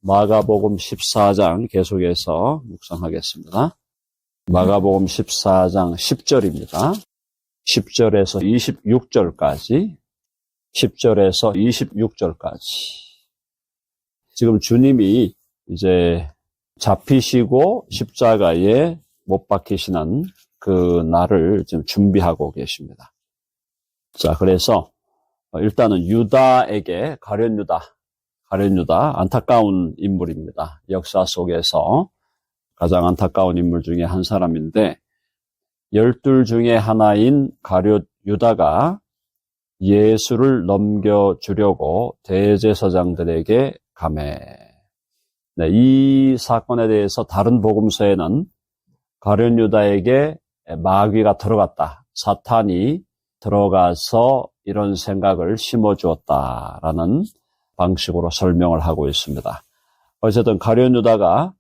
마가복음 14장 계속해서 묵상하겠습니다. 마가복음 14장 10절입니다. 10절에서 26절까지, 10절에서 26절까지. 지금 주님이 이제 잡히시고 십자가에 못 박히시는 그 날을 지금 준비하고 계십니다. 자, 그래서 일단은 유다에게 가룟 유다, 안타까운 인물입니다. 역사 속에서 가장 안타까운 인물 중에 한 사람인데, 12 중에 하나인 가룟 유다가 예수를 넘겨주려고 대제사장들에게 감해. 네, 이 사건에 대해서 다른 복음서에는 가룟 유다에게 마귀가 들어갔다, 사탄이 들어가서 이런 생각을 심어주었다라는 방식으로 설명을 하고 있습니다. 어쨌든 가룟 유다가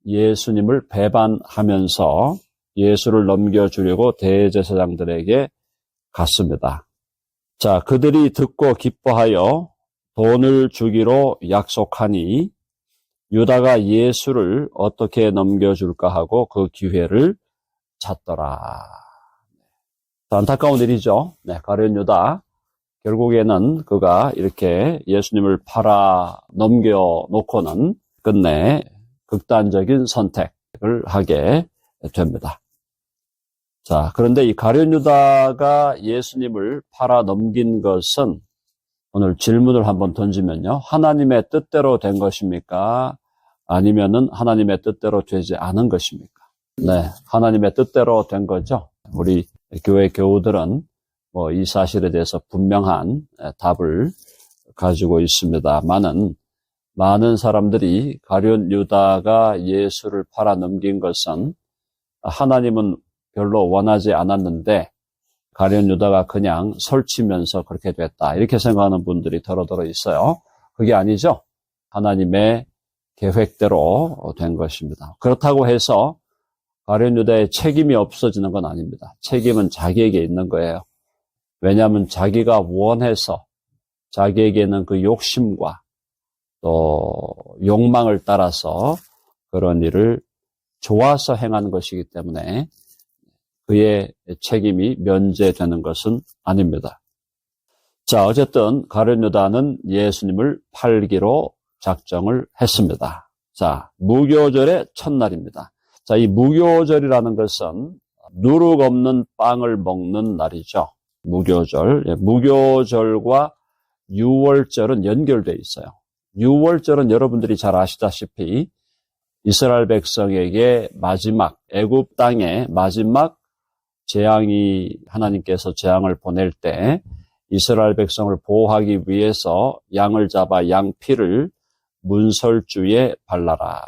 예수님을 배반하면서 예수를 넘겨주려고 대제사장들에게 갔습니다. 자, 그들이 듣고 기뻐하여 돈을 주기로 약속하니 유다가 예수를 어떻게 넘겨줄까 하고 그 기회를 찾더라. 안타까운 일이죠. 네, 가룟 유다. 결국에는 그가 이렇게 예수님을 팔아 넘겨놓고는 끝내 극단적인 선택을 하게 됩니다. 자, 그런데 이 가룟 유다가 예수님을 팔아 넘긴 것은, 오늘 질문을 한번 던지면요, 하나님의 뜻대로 된 것입니까? 아니면은 하나님의 뜻대로 되지 않은 것입니까? 네, 하나님의 뜻대로 된 거죠. 우리 교회 교우들은 이 사실에 대해서 분명한 답을 가지고 있습니다만은, 많은 사람들이 가룟 유다가 예수를 팔아 넘긴 것은 하나님은 별로 원하지 않았는데 가룟 유다가 그냥 설치면서 그렇게 됐다, 이렇게 생각하는 분들이 더러더러 있어요. 그게 아니죠. 하나님의 계획대로 된 것입니다. 그렇다고 해서 가룟 유다의 책임이 없어지는 건 아닙니다. 책임은 자기에게 있는 거예요. 왜냐하면 자기가 원해서, 자기에게는 그 욕심과 또 욕망을 따라서 그런 일을 좋아서 행하는 것이기 때문에 그의 책임이 면제되는 것은 아닙니다. 자, 어쨌든 가룟 유다는 예수님을 팔기로 작정을 했습니다. 자, 무교절의 첫날입니다. 자, 이 무교절이라는 것은 누룩 없는 빵을 먹는 날이죠. 무교절. 무교절과 유월절은 연결되어 있어요. 유월절은 여러분들이 잘 아시다시피 이스라엘 백성에게 마지막, 애굽 땅에 마지막 재앙이, 하나님께서 재앙을 보낼 때 이스라엘 백성을 보호하기 위해서 양을 잡아 양 피를 문설주에 발라라.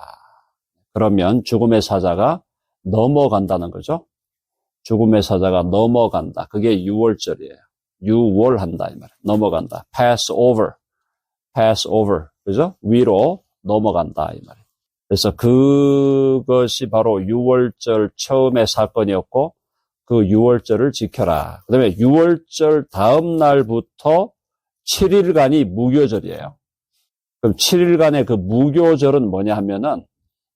그러면 죽음의 사자가 넘어간다는 거죠. 죽음의 사자가 넘어간다. 그게 유월절이에요. 유월한다, 이 말이에요. 넘어간다. pass over. 그죠? 위로 넘어간다, 이 말이에요. 그래서 그것이 바로 유월절 처음의 사건이었고, 그 유월절을 지켜라. 그 다음에 유월절 다음 날부터 7일간이 무교절이에요. 그럼 7일간의 그 무교절은 뭐냐 하면은,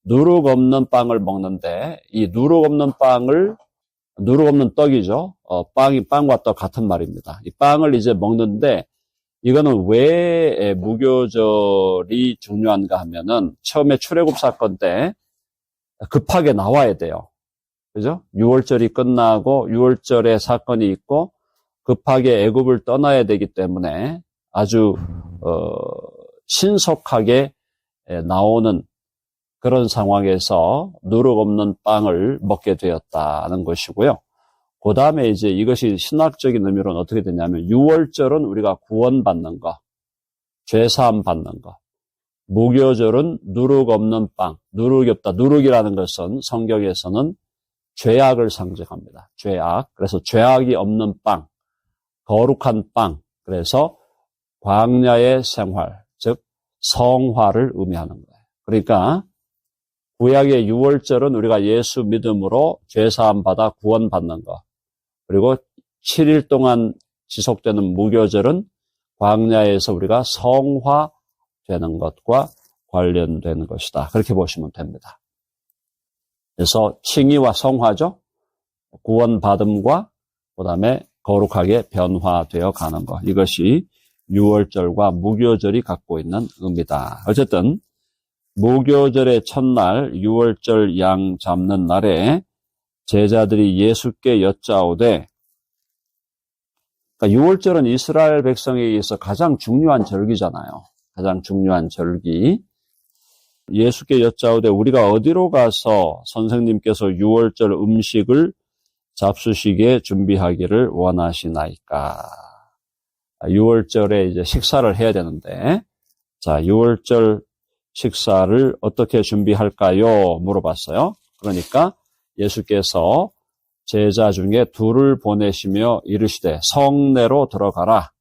누룩 없는 빵을 먹는데, 이 누룩 없는 떡이죠. 빵이 빵과 떡 같은 말입니다. 이 빵을 이제 먹는데, 이거는 왜 무교절이 중요한가 하면은, 처음에 출애굽 사건 때 급하게 나와야 돼요. 그죠? 6월절이 끝나고 6월절에 사건이 있고 급하게 애굽을 떠나야 되기 때문에 아주 신속하게 나오는 그런 상황에서 누룩 없는 빵을 먹게 되었다는 것이고요. 그 다음에 이제 이것이 신학적인 의미로는 어떻게 되냐면, 6월절은 우리가 구원받는 거, 죄사함 받는 거. 무교절은 누룩 없는 빵, 누룩이 없다. 누룩이라는 것은 성경에서는 죄악을 상징합니다. 죄악. 그래서 죄악이 없는 빵, 거룩한 빵. 그래서 광야의 생활, 즉 성화를 의미하는 거예요. 그러니까 구약의 유월절은 우리가 예수 믿음으로 죄사함 받아 구원받는 것, 그리고 7일 동안 지속되는 무교절은 광야에서 우리가 성화되는 것과 관련되는 것이다. 그렇게 보시면 됩니다. 그래서 칭의와 성화죠. 구원받음과 그다음에 거룩하게 변화되어 가는 것. 이것이 유월절과 무교절이 갖고 있는 의미다. 어쨌든 무교절의 첫날 유월절 양 잡는 날에 제자들이 예수께 여짜오되, 그러니까 유월절은 이스라엘 백성에 의해서 가장 중요한 절기잖아요. 가장 중요한 절기. 예수께 여짜오되 우리가 어디로 가서 선생님께서 유월절 음식을 잡수시기에 준비하기를 원하시나이까. 유월절에 이제 식사를 해야 되는데, 자, 유월절 식사를 어떻게 준비할까요? 물어봤어요. 그러니까 예수께서 제자 중에 둘을 보내시며 이르시되 성내로 들어가라.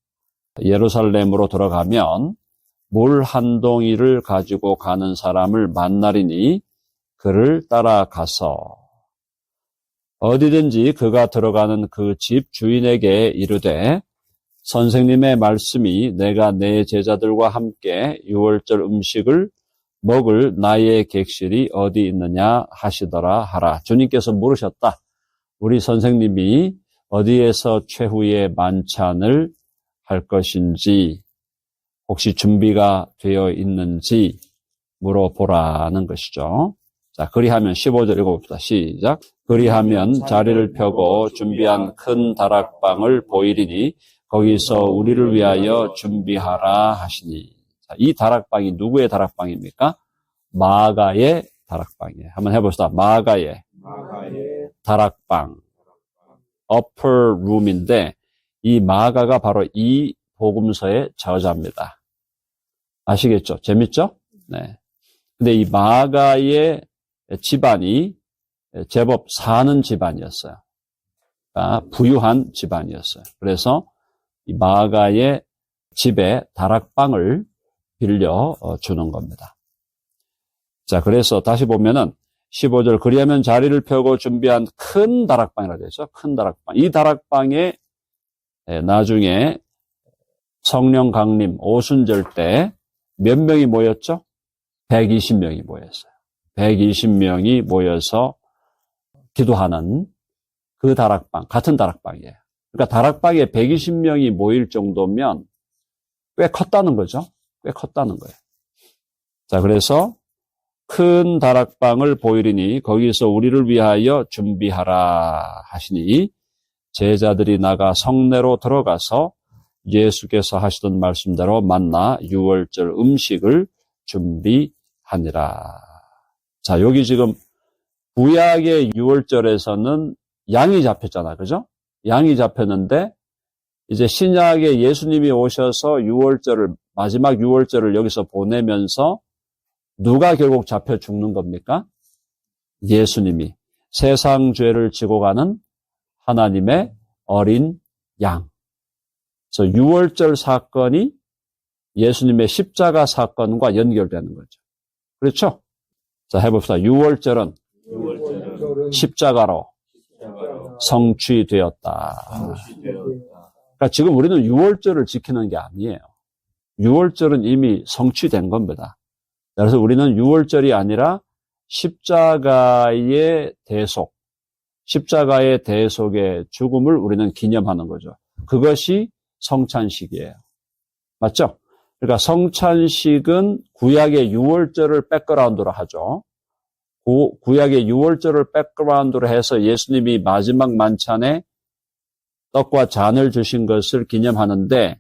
예루살렘으로 들어가면 물 한 동이를 가지고 가는 사람을 만나리니 그를 따라가서 어디든지 그가 들어가는 그 집 주인에게 이르되 선생님의 말씀이 내가 내 제자들과 함께 유월절 음식을 먹을 나의 객실이 어디 있느냐 하시더라 하라. 주님께서 물으셨다. 우리 선생님이 어디에서 최후의 만찬을 할 것인지 혹시 준비가 되어 있는지 물어보라는 것이죠. 자, 그리하면 15절 읽어봅시다. 시작. 그리하면 자리를 펴고 준비한 큰 다락방을 보이리니 거기서 우리를 위하여 준비하라 하시니. 자, 이 다락방이 누구의 다락방입니까? 마가의 다락방이에요. 한번 해봅시다. 마가의 다락방. upper room인데 이 마가가 바로 이 복음서의 저자입니다. 아시겠죠? 재밌죠? 네. 근데 이 마가의 집안이 제법 사는 집안이었어요. 그러니까 부유한 집안이었어요. 그래서 이 마가의 집에 다락방을 빌려 주는 겁니다. 자, 그래서 다시 보면은 15절 그리하면 자리를 펴고 준비한 큰 다락방이라고 되어 있죠. 큰 다락방. 이 다락방에 나중에 성령 강림 오순절 때 몇 명이 모였죠? 120명이 모였어요. 120명이 모여서 기도하는 그 다락방, 같은 다락방이에요. 그러니까 다락방에 120명이 모일 정도면 꽤 컸다는 거죠. 꽤 컸다는 거예요. 자, 그래서 큰 다락방을 보이리니 거기서 우리를 위하여 준비하라 하시니 제자들이 나가 성내로 들어가서 예수께서 하시던 말씀대로 만나 유월절 음식을 준비하니라. 자, 여기 지금 구약의 유월절에서는 양이 잡혔잖아. 그죠? 양이 잡혔는데 이제 신약에 예수님이 오셔서 유월절을 마지막 유월절을 여기서 보내면서 누가 결국 잡혀 죽는 겁니까? 예수님이 세상 죄를 지고 가는 하나님의 어린 양. 그래서 유월절 사건이 예수님의 십자가 사건과 연결되는 거죠. 그렇죠? 자, 해봅시다. 유월절은 십자가로 성취되었다. 그러니까 지금 우리는 유월절을 지키는 게 아니에요. 유월절은 이미 성취된 겁니다. 그래서 우리는 유월절이 아니라 십자가의 대속, 십자가의 대속의 죽음을 우리는 기념하는 거죠. 그것이 성찬식이에요. 맞죠? 그러니까 성찬식은 구약의 유월절을 백그라운드로 하죠. 구약의 유월절을 백그라운드로 해서 예수님이 마지막 만찬에 떡과 잔을 주신 것을 기념하는데,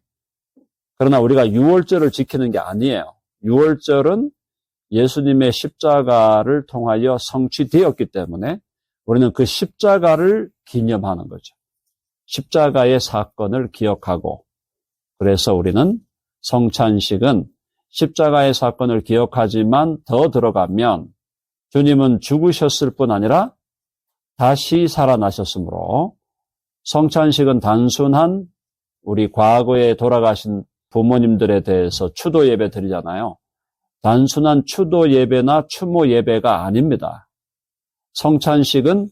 그러나 우리가 유월절을 지키는 게 아니에요. 유월절은 예수님의 십자가를 통하여 성취되었기 때문에 우리는 그 십자가를 기념하는 거죠. 십자가의 사건을 기억하고, 그래서 우리는 성찬식은 십자가의 사건을 기억하지만 더 들어가면 주님은 죽으셨을 뿐 아니라 다시 살아나셨으므로 성찬식은 단순한 우리 과거에 돌아가신 부모님들에 대해서 추도 예배 드리잖아요. 단순한 추도 예배나 추모 예배가 아닙니다. 성찬식은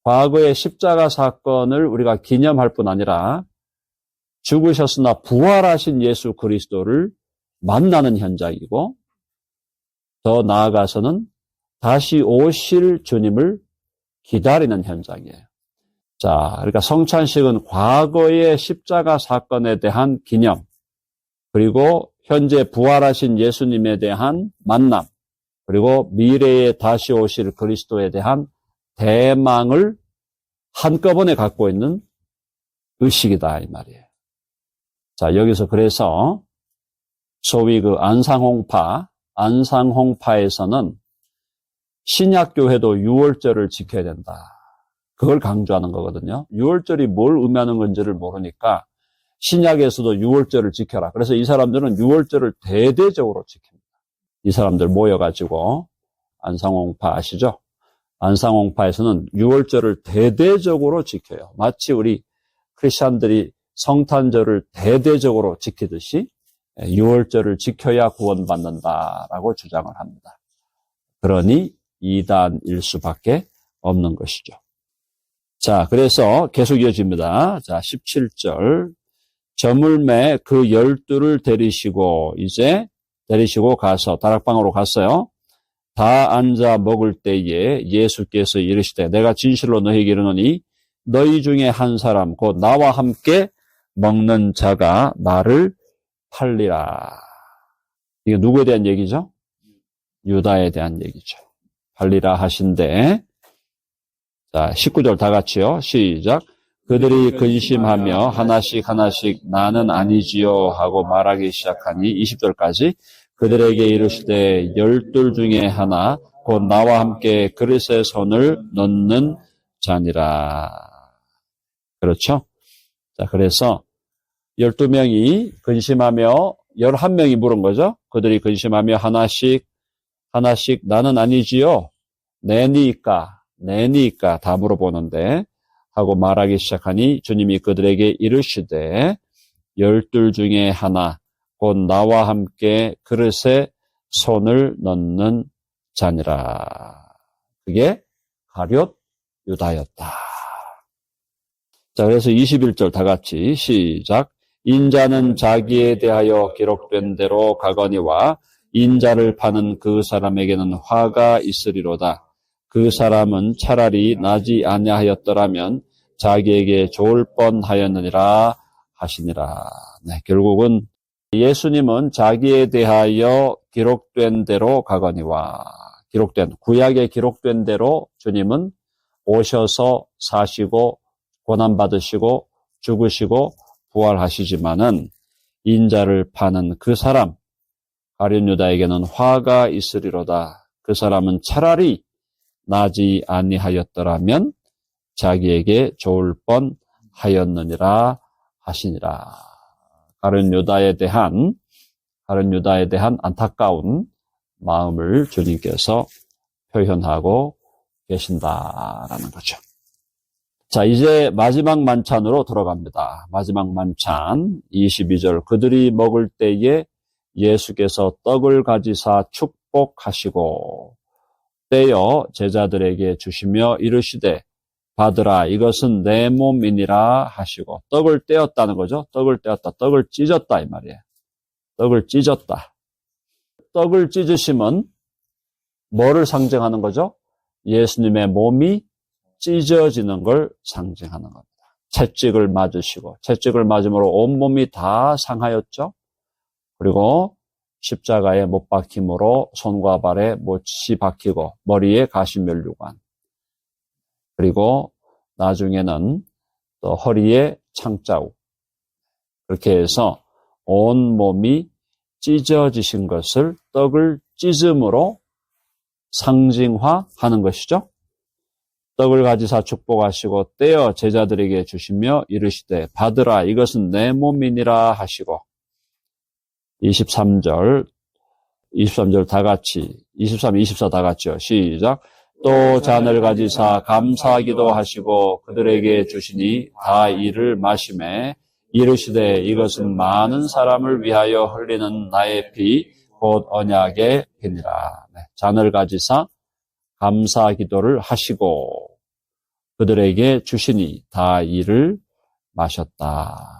과거의 십자가 사건을 우리가 기념할 뿐 아니라 죽으셨으나 부활하신 예수 그리스도를 만나는 현장이고, 더 나아가서는 다시 오실 주님을 기다리는 현장이에요. 자, 그러니까 성찬식은 과거의 십자가 사건에 대한 기념, 그리고 현재 부활하신 예수님에 대한 만남, 그리고 미래에 다시 오실 그리스도에 대한 대망을 한꺼번에 갖고 있는 의식이다, 이 말이에요. 자, 여기서 그래서 소위 그 안상홍파에서는 신약교회도 유월절을 지켜야 된다. 그걸 강조하는 거거든요. 유월절이 뭘 의미하는 건지를 모르니까 신약에서도 유월절을 지켜라. 그래서 이 사람들은 유월절을 대대적으로 지킵니다. 이 사람들 모여가지고 안상홍파 아시죠? 안상홍파에서는 유월절을 대대적으로 지켜요. 마치 우리 크리스찬들이 성탄절을 대대적으로 지키듯이 유월절을 지켜야 구원받는다라고 주장을 합니다. 그러니 이단일 수밖에 없는 것이죠. 자, 그래서 계속 이어집니다. 자, 17절. 저물매 그 12를 데리시고 가서 다락방으로 갔어요. 다 앉아 먹을 때에 예수께서 이르시되 내가 진실로 너희에게 이르노니 너희 중에 한 사람 곧 나와 함께 먹는 자가 나를 팔리라. 이게 누구에 대한 얘기죠? 유다에 대한 얘기죠. 팔리라 하신데, 자, 19절 다 같이요. 시작. 그들이 근심하며 하나씩 나는 아니지요 하고 말하기 시작하니 20절까지 그들에게 이르시되 12 중에 하나 곧 나와 함께 그릇에 손을 넣는 자니라. 그렇죠? 자, 그래서 12명이 근심하며 11명이 물은 거죠. 그들이 근심하며 하나씩 나는 아니지요. 내니까 다 물어보는데 하고 말하기 시작하니 주님이 그들에게 이르시되 12 중에 하나 곧 나와 함께 그릇에 손을 넣는 자니라. 그게 가룟 유다였다. 자, 그래서 21절 다 같이 시작. 인자는 자기에 대하여 기록된 대로 가거니와 인자를 파는 그 사람에게는 화가 있으리로다. 그 사람은 차라리 나지 아니하였더라면 자기에게 좋을 뻔하였느니라 하시니라. 네, 결국은 예수님은 자기에 대하여 기록된 대로 가거니와 구약에 기록된 대로 주님은 오셔서 사시고 고난받으시고 죽으시고 부활하시지만은 인자를 파는 그 사람 가룟 유다에게는 화가 있으리로다. 그 사람은 차라리 나지 아니하였더라면 자기에게 좋을 뻔하였느니라 하시니라. 가룟 유다에 대한 안타까운 마음을 주님께서 표현하고 계신다라는 거죠. 자, 이제 마지막 만찬으로 들어갑니다. 마지막 만찬 22절. 그들이 먹을 때에 예수께서 떡을 가지사 축복하시고 떼어 제자들에게 주시며 이르시되 받으라 이것은 내 몸이니라 하시고 떡을 떼었다는 거죠. 떡을 떼었다. 떡을 찢었다 이 말이에요. 떡을 찢었다. 떡을 찢으심은 뭐를 상징하는 거죠? 예수님의 몸이 찢어지는 걸 상징하는 겁니다. 채찍을 맞으시고 채찍을 맞음으로 온몸이 다 상하였죠. 그리고 십자가에 못 박힘으로 손과 발에 못이 박히고 머리에 가시면류관 그리고 나중에는 또 허리에 창자국 그렇게 해서 온몸이 찢어지신 것을 떡을 찢음으로 상징화하는 것이죠. 떡을 가지사 축복하시고 떼어 제자들에게 주시며 이르시되 받으라 이것은 내 몸이니라 하시고 23절 다 같이 23, 24 다 같이요. 시작. 또 잔을 가지사 감사하기도 하시고 그들에게 주시니 다 이를 마시매 이르시되 이것은 많은 사람을 위하여 흘리는 나의 피 곧 언약의 피니라. 네, 잔을 가지사 감사기도를 하시고 그들에게 주시니 다 이를 마셨다.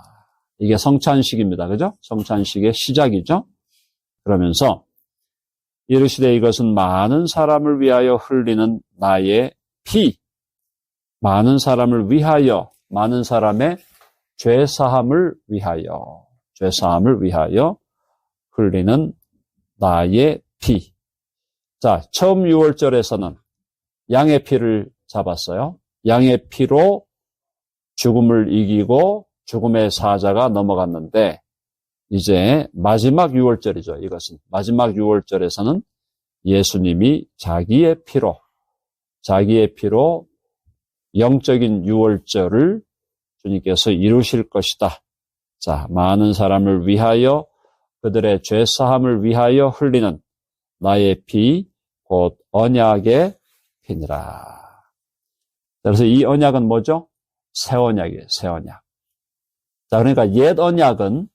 이게 성찬식입니다. 그죠? 성찬식의 시작이죠? 그러면서 이르시되 이것은 많은 사람을 위하여 흘리는 나의 피. 많은 사람을 위하여, 많은 사람의 죄사함을 위하여 흘리는 나의 피. 자, 처음 6월절에서는 양의 피를 잡았어요. 양의 피로 죽음을 이기고 죽음의 사자가 넘어갔는데, 이제 마지막 6월절이죠. 이것은 마지막 6월절에서는 예수님이 자기의 피로 영적인 6월절을 주님께서 이루실 것이다. 자, 많은 사람을 위하여 그들의 죄사함을 위하여 흘리는 나의 피, 곧 언약의 피니라. 그래서 이 언약은 뭐죠? 새 언약이에요. 새 언약. 자, 그러니까 옛 언약은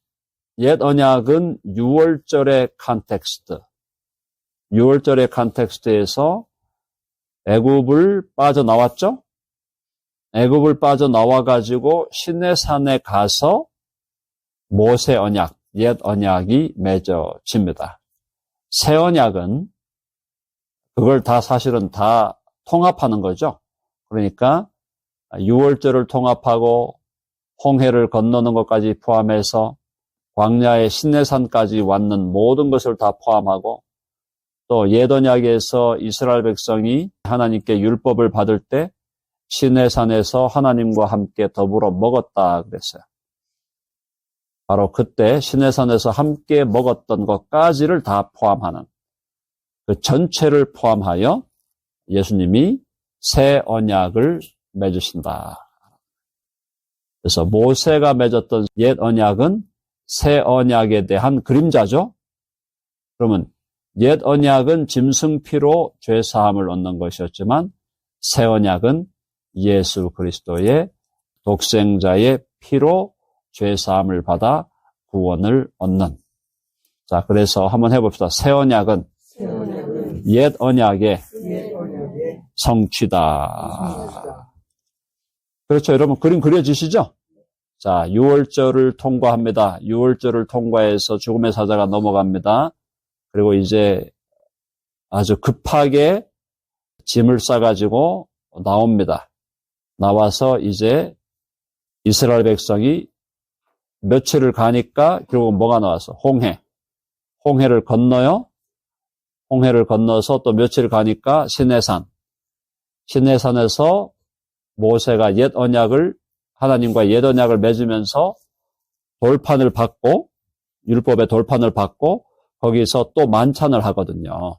6월절의 컨텍스트. 6월절의 컨텍스트에서 애굽을 빠져나왔죠? 애굽을 빠져나와가지고 시내산에 가서 모세 언약, 옛 언약이 맺어집니다. 새 언약은 그걸 다 사실은 다 통합하는 거죠. 그러니까 6월절을 통합하고 홍해를 건너는 것까지 포함해서 광야의 시내산까지 왔는 모든 것을 다 포함하고 또 옛 언약에서 이스라엘 백성이 하나님께 율법을 받을 때 시내산에서 하나님과 함께 더불어 먹었다 그랬어요. 바로 그때 시내산에서 함께 먹었던 것까지를 다 포함하는 그 전체를 포함하여 예수님이 새 언약을 맺으신다. 그래서 모세가 맺었던 옛 언약은 새 언약에 대한 그림자죠. 그러면 옛 언약은 짐승피로 죄사함을 얻는 것이었지만 새 언약은 예수 그리스도의 독생자의 피로 죄사함을 받아 구원을 얻는. 자, 그래서 한번 해봅시다. 새 언약은 옛 언약의 성취다. 그렇죠. 여러분 그림 그려지시죠? 자, 6월절을 통과합니다. 6월절을 통과해서 죽음의 사자가 넘어갑니다. 그리고 이제 아주 급하게 짐을 싸가지고 나옵니다. 나와서 이제 이스라엘 백성이 며칠을 가니까 결국 뭐가 나와서 홍해를 건너요. 홍해를 건너서 또 며칠 가니까 시내산에서 모세가 옛 언약을 하나님과 옛 언약을 맺으면서 돌판을 받고 율법의 돌판을 받고 거기서 또 만찬을 하거든요.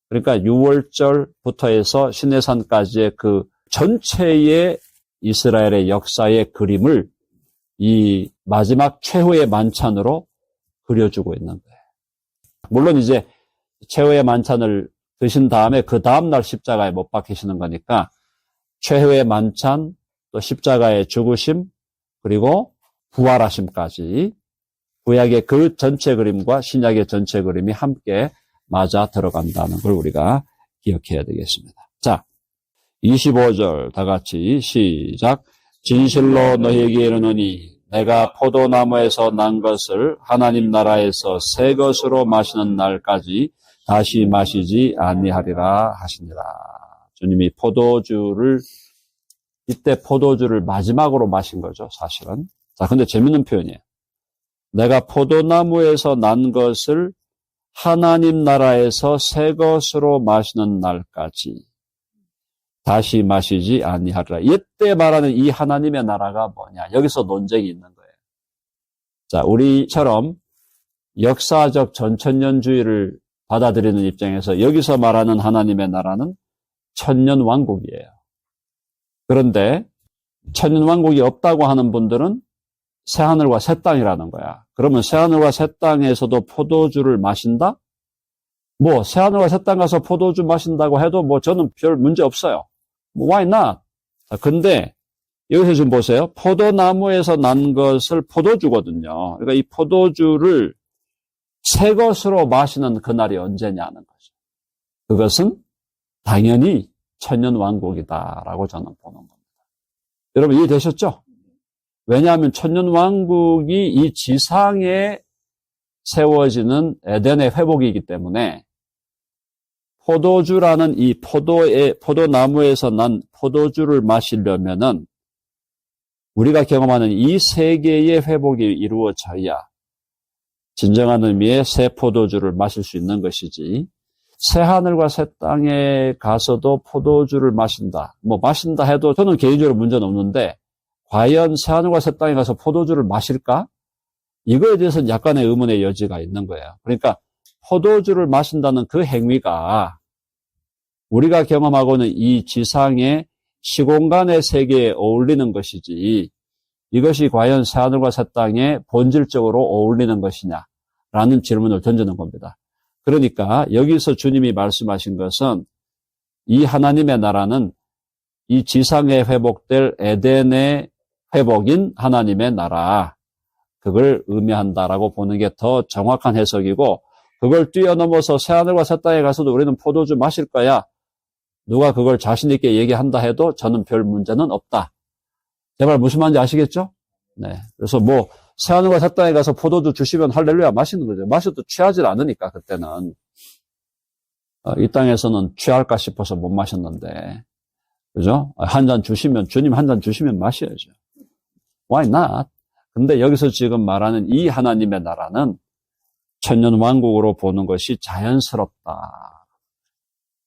그러니까 6월절부터 해서 시내산까지의 그 전체의 이스라엘의 역사의 그림을 이 마지막 최후의 만찬으로 그려주고 있는 거예요. 물론 이제 최후의 만찬을 드신 다음에 그 다음날 십자가에 못 박히시는 거니까 최후의 만찬, 또 십자가의 죽으심, 그리고 부활하심까지 구약의 그 전체 그림과 신약의 전체 그림이 함께 맞아 들어간다는 걸 우리가 기억해야 되겠습니다. 자, 25절 다 같이 시작. 진실로 너희에게 이르노니 내가 포도나무에서 난 것을 하나님 나라에서 새 것으로 마시는 날까지 다시 마시지 아니하리라 하시니라. 주님이 이때 포도주를 마지막으로 마신 거죠, 사실은. 자, 근데 재밌는 표현이에요. 내가 포도나무에서 난 것을 하나님 나라에서 새 것으로 마시는 날까지 다시 마시지 아니하리라. 이때 말하는 이 하나님의 나라가 뭐냐? 여기서 논쟁이 있는 거예요. 자, 우리처럼 역사적 전천년주의를 받아들이는 입장에서 여기서 말하는 하나님의 나라는 천년왕국이에요. 그런데 천년왕국이 없다고 하는 분들은 새하늘과 새 땅이라는 거야. 그러면 새하늘과 새 땅에서도 포도주를 마신다? 뭐 새하늘과 새 땅 가서 포도주 마신다고 해도 뭐 저는 별 문제 없어요. Why not? 자, 근데 여기서 좀 보세요. 포도나무에서 난 것을 포도주거든요. 그러니까 이 포도주를 새 것으로 마시는 그날이 언제냐는 거죠. 그것은 당연히 천년왕국이다라고 저는 보는 겁니다. 여러분 이해되셨죠? 왜냐하면 천년왕국이 이 지상에 세워지는 에덴의 회복이기 때문에 포도주라는 이 포도나무에서 난 포도주를 마시려면은 우리가 경험하는 이 세계의 회복이 이루어져야 진정한 의미의 새 포도주를 마실 수 있는 것이지, 새 하늘과 새 땅에 가서도 포도주를 마신다. 마신다 해도 저는 개인적으로 문제는 없는데, 과연 새 하늘과 새 땅에 가서 포도주를 마실까? 이거에 대해서는 약간의 의문의 여지가 있는 거예요. 그러니까 포도주를 마신다는 그 행위가 우리가 경험하고는 이 지상의 시공간의 세계에 어울리는 것이지, 이것이 과연 새 하늘과 새 땅에 본질적으로 어울리는 것이냐라는 질문을 던지는 겁니다. 그러니까 여기서 주님이 말씀하신 것은 이 하나님의 나라는 이 지상에 회복될 에덴의 회복인 하나님의 나라, 그걸 의미한다라고 보는 게 더 정확한 해석이고, 그걸 뛰어넘어서 새하늘과 새 땅에 가서도 우리는 포도주 마실 거야, 누가 그걸 자신 있게 얘기한다 해도 저는 별 문제는 없다. 제 말 무슨 말인지 아시겠죠? 네. 그래서 새하늘과 새 땅에 가서 포도주 주시면 할렐루야 마시는 거죠. 마셔도 취하지 않으니까, 그때는. 이 땅에서는 취할까 싶어서 못 마셨는데, 그죠? 주님 한 잔 주시면 마셔야죠. Why not? 근데 여기서 지금 말하는 이 하나님의 나라는 천년 왕국으로 보는 것이 자연스럽다.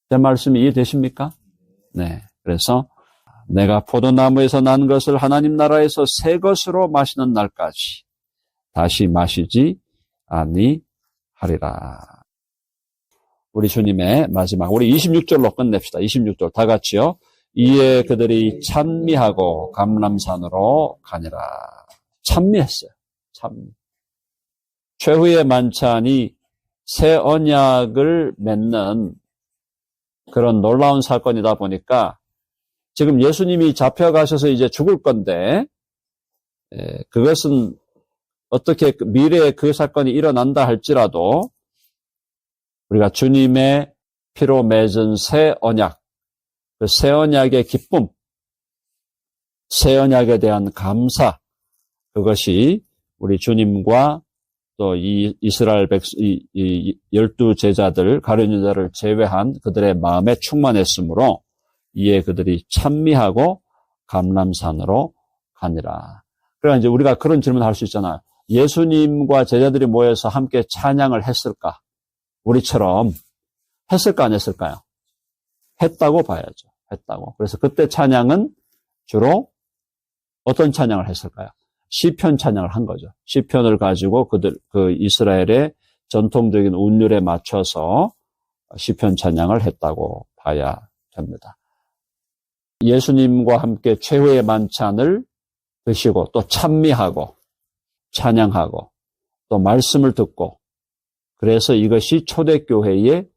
제 말씀이 이해되십니까? 네. 그래서 내가 포도나무에서 난 것을 하나님 나라에서 새 것으로 마시는 날까지 다시 마시지 아니하리라. 우리 주님의 마지막, 우리 26절로 끝냅시다. 26절 다 같이요. 이에 그들이 찬미하고 감람산으로 가니라. 찬미했어요. 찬미. 최후의 만찬이 새 언약을 맺는 그런 놀라운 사건이다 보니까 지금 예수님이 잡혀가셔서 이제 죽을 건데, 그것은 어떻게 미래에 그 사건이 일어난다 할지라도 우리가 주님의 피로 맺은 새 언약, 그 새 언약의 기쁨, 새 언약에 대한 감사, 그것이 우리 주님과 또 이 이스라엘 이 12제자들, 가룟 유다를 제외한 그들의 마음에 충만했으므로 이에 그들이 찬미하고 감람산으로 가니라. 그러니까 이제 우리가 그런 질문을 할 수 있잖아요. 예수님과 제자들이 모여서 함께 찬양을 했을까? 우리처럼 했을까 안 했을까요? 했다고 봐야죠. 했다고. 그래서 그때 찬양은 주로 어떤 찬양을 했을까요? 시편 찬양을 한 거죠. 시편을 가지고 그 이스라엘의 전통적인 운율에 맞춰서 시편 찬양을 했다고 봐야 됩니다. 예수님과 함께 최후의 만찬을 드시고 또 찬미하고 찬양하고 또 말씀을 듣고, 그래서 이것이 초대교회의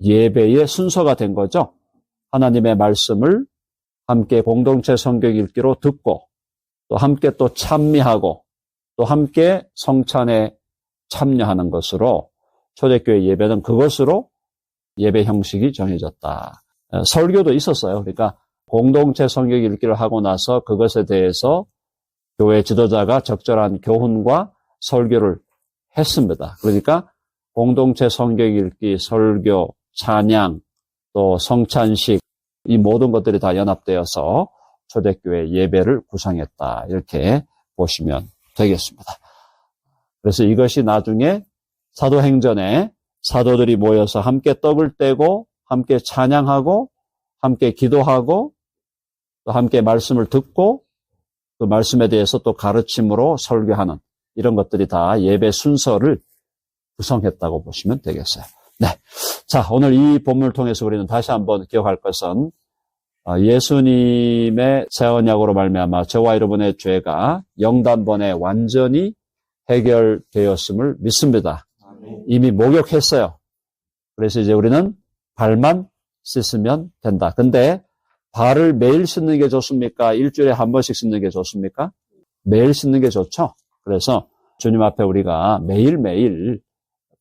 예배의 순서가 된 거죠. 하나님의 말씀을 함께 공동체 성경 읽기로 듣고 또 함께 또 찬미하고 또 함께 성찬에 참여하는 것으로 초대교회 예배는 그것으로 예배 형식이 정해졌다. 설교도 있었어요. 그러니까 공동체 성경 읽기를 하고 나서 그것에 대해서 교회 지도자가 적절한 교훈과 설교를 했습니다. 그러니까 공동체 성경 읽기, 설교, 찬양, 또 성찬식, 이 모든 것들이 다 연합되어서 초대교회 예배를 구성했다. 이렇게 보시면 되겠습니다. 그래서 이것이 나중에 사도행전에 사도들이 모여서 함께 떡을 떼고 함께 찬양하고 함께 기도하고 또 함께 말씀을 듣고 그 말씀에 대해서 또 가르침으로 설교하는 이런 것들이 다 예배 순서를 구성했다고 보시면 되겠어요. 네. 자, 오늘 이 본문을 통해서 우리는 다시 한번 기억할 것은 예수님의 새 언약으로 말미암아 저와 여러분의 죄가 영단번에 완전히 해결되었음을 믿습니다. 이미 목욕했어요. 그래서 이제 우리는 발만 씻으면 된다. 근데 발을 매일 씻는 게 좋습니까? 일주일에 한 번씩 씻는 게 좋습니까? 매일 씻는 게 좋죠. 그래서 주님 앞에 우리가 매일매일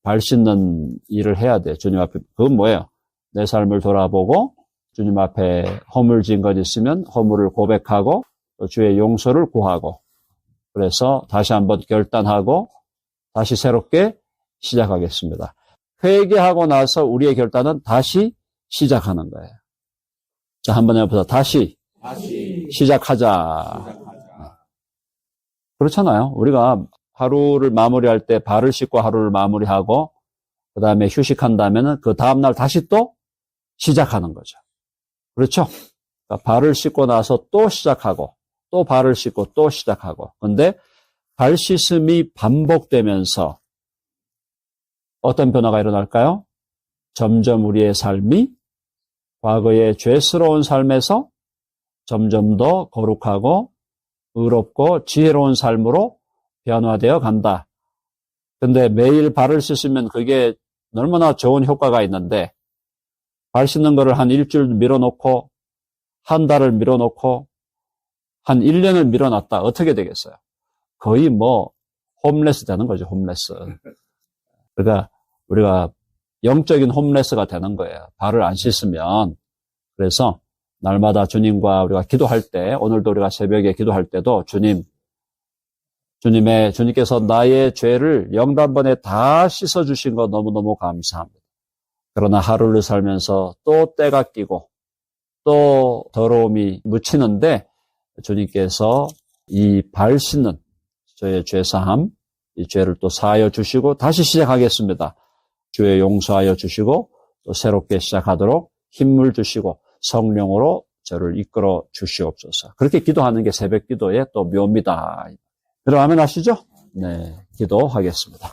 발 씻는 일을 해야 돼요. 주님 앞에. 그건 뭐예요? 내 삶을 돌아보고 주님 앞에 허물 지은 것 있으면 허물을 고백하고 또 주의 용서를 구하고, 그래서 다시 한번 결단하고 다시 새롭게 시작하겠습니다. 회개하고 나서 우리의 결단은 다시 시작하는 거예요. 자, 한번 해보세요. 다시 시작하자. 그렇잖아요. 우리가 하루를 마무리할 때 발을 씻고 하루를 마무리하고 그 다음에 휴식한 다음에는 그 다음날 다시 또 시작하는 거죠. 그렇죠? 그러니까 발을 씻고 나서 또 시작하고 또 발을 씻고 또 시작하고. 근데 발 씻음이 반복되면서 어떤 변화가 일어날까요? 점점 우리의 삶이 과거의 죄스러운 삶에서 점점 더 거룩하고 의롭고 지혜로운 삶으로 변화되어 간다. 근데 매일 발을 씻으면 그게 얼마나 좋은 효과가 있는데 발 씻는 거를 한 일주일 밀어놓고 한 달을 밀어놓고 한 1년을 밀어놨다. 어떻게 되겠어요? 거의 뭐 홈레스 되는 거죠. 홈레스. 그러니까 우리가 영적인 홈레스가 되는 거예요. 발을 안 씻으면. 그래서 날마다 주님과 우리가 기도할 때, 오늘도 우리가 새벽에 기도할 때도 주님께서 나의 죄를 영단번에 다 씻어주신 거 너무너무 감사합니다. 그러나 하루를 살면서 또 때가 끼고 또 더러움이 묻히는데 주님께서 이 발 씻는 저의 죄사함, 이 죄를 또 사하여 주시고 다시 시작하겠습니다. 주의 용서하여 주시고 또 새롭게 시작하도록 힘을 주시고 성령으로 저를 이끌어 주시옵소서. 그렇게 기도하는 게 새벽 기도의 또 묘입니다. 여러분 아멘 하시죠? 네, 기도하겠습니다.